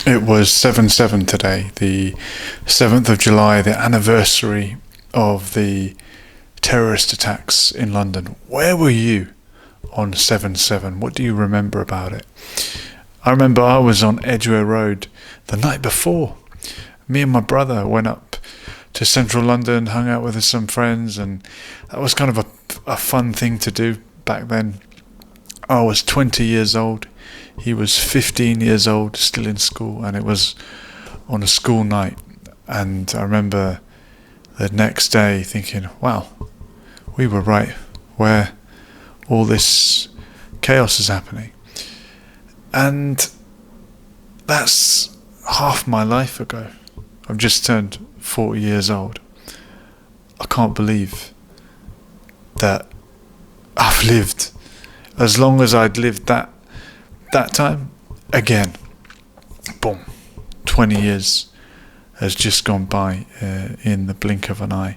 It was 7/7 today, the 7th of July, the anniversary of the terrorist attacks in London. Where were you on 7/7? What do you remember about it? I remember I was on Edgware Road the night before. Me and my brother went up to central London, hung out with some friends, and that was kind of a fun thing to do back then. I was 20 years old. He was 15 years old, still in school, and it was on a school night. And I remember the next day thinking, wow, we were right where all this chaos is happening. And that's half my life ago. I've just turned 40 years old. I can't believe that I've lived as long as I'd lived that time. Again, boom, 20 years has just gone by in the blink of an eye.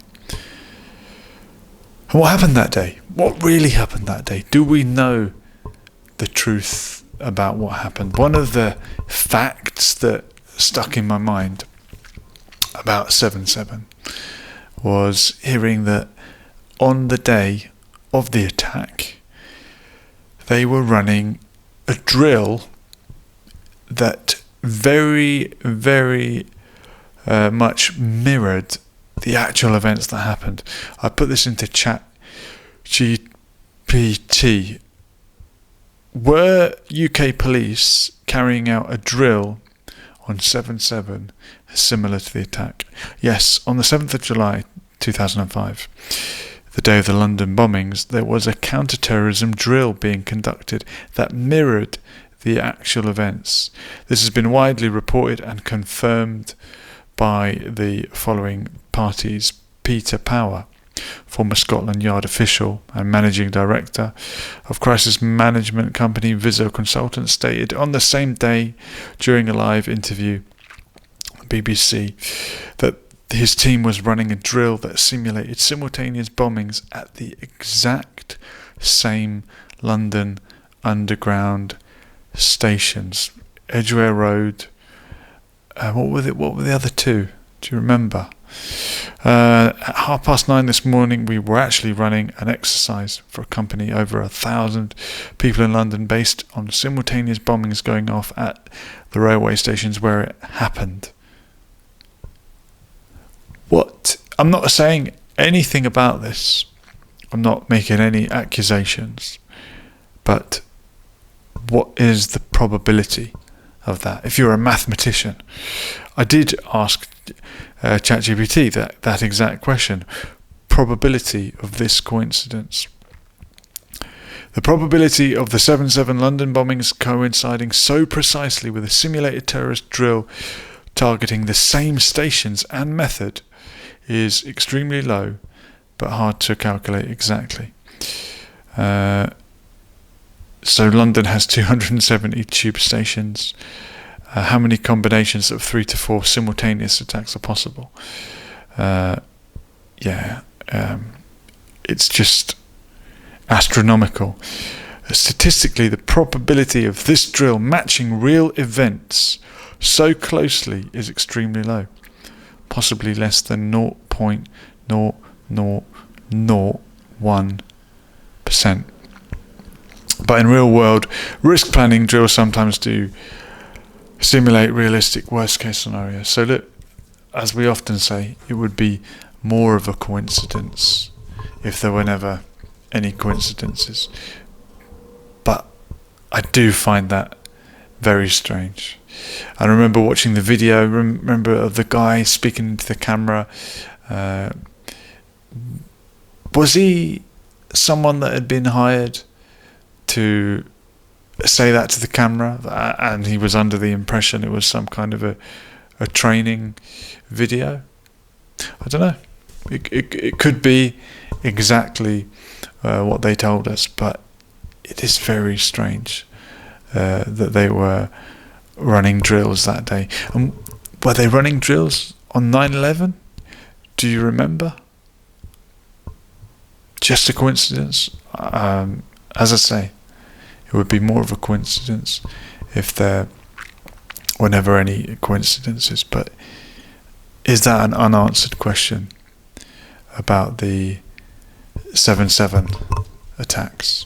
And what happened that day? What really happened that day? Do we know the truth about what happened? One of the facts that stuck in my mind about 7/7 was hearing that on the day of the attack, they were running a drill that very, very much mirrored the actual events that happened. I put this into chat GPT. Were UK police carrying out a drill on 7/7 similar to the attack? Yes, on the 7th of July 2005, the day of the London bombings, there was a counter-terrorism drill being conducted that mirrored the actual events. This has been widely reported and confirmed by the following parties: Peter Power, former Scotland Yard official and managing director of crisis management company Visor Consultants, stated on the same day during a live interview on BBC that his team was running a drill that simulated simultaneous bombings at the exact same London underground stations. Edgware Road. What were the other two? Do you remember? At 9:30 this morning, we were actually running an exercise for a company, over 1,000 people in London, based on simultaneous bombings going off at the railway stations where it happened. What? I'm not saying anything about this. I'm not making any accusations. But what is the probability of that? If you're a mathematician, I did ask ChatGPT that exact question. Probability of this coincidence. The probability of the 7/7 London bombings coinciding so precisely with a simulated terrorist drill targeting the same stations and method is extremely low, but hard to calculate exactly. So London has 270 tube stations. How many combinations of 3 to 4 simultaneous attacks are possible? It's just astronomical. Statistically, the probability of this drill matching real events so closely is extremely low, possibly less than 0.0001%. But in real world risk planning, drills sometimes do simulate realistic worst case scenarios. So look, as we often say, it would be more of a coincidence if there were never any coincidences. But I do find that very strange. I remember watching the video, remember of the guy speaking into the camera. Was he someone that had been hired to say that to the camera, and he was under the impression it was some kind of a training video? I don't know. It could be exactly what they told us, but it is very strange that they were running drills that day. And were they running drills on 9/11? Do you remember? Just a coincidence? As I say, it would be more of a coincidence if there or never any coincidences. But is that an unanswered question about the 7/7 attacks?